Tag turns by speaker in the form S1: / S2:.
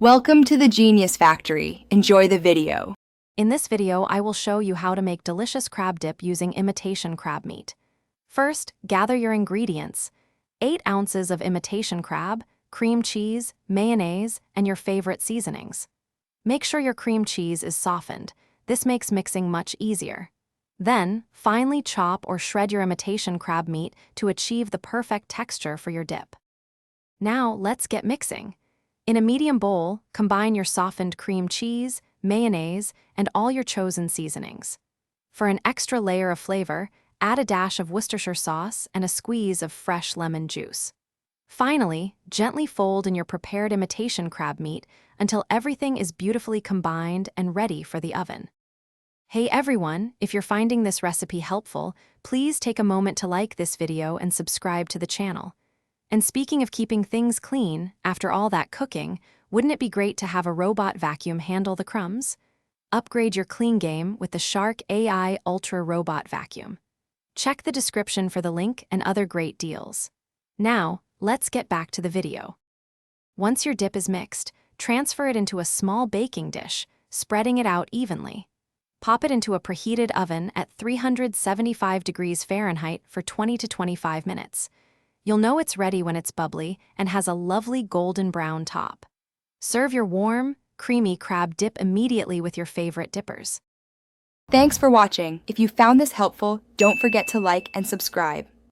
S1: Welcome to the Genius Factory. Enjoy the video.
S2: In this video, I will show you how to make delicious crab dip using imitation crab meat. First, gather your ingredients: 8 ounces of imitation crab, cream cheese, mayonnaise, and your favorite seasonings. Make sure your cream cheese is softened. This makes mixing much easier. Then, finely chop or shred your imitation crab meat to achieve the perfect texture for your dip. Now, let's get mixing. In a medium bowl, combine your softened cream cheese, mayonnaise, and all your chosen seasonings. For an extra layer of flavor, add a dash of Worcestershire sauce and a squeeze of fresh lemon juice. Finally, gently fold in your prepared imitation crab meat until everything is beautifully combined and ready for the oven. Hey everyone, if you're finding this recipe helpful, please take a moment to like this video and subscribe to the channel. And speaking of keeping things clean, after all that cooking, wouldn't it be great to have a robot vacuum handle the crumbs? Upgrade your clean game with the Shark AI Ultra Robot Vacuum. Check the description for the link and other great deals. Now, let's get back to the video. Once your dip is mixed, transfer it into a small baking dish, spreading it out evenly. Pop it into a preheated oven at 375 degrees Fahrenheit for 20 to 25 minutes. You'll know it's ready when it's bubbly and has a lovely golden brown top. Serve your warm, creamy crab dip immediately with your favorite dippers.
S1: Thanks for watching. If you found this helpful, don't forget to like and subscribe.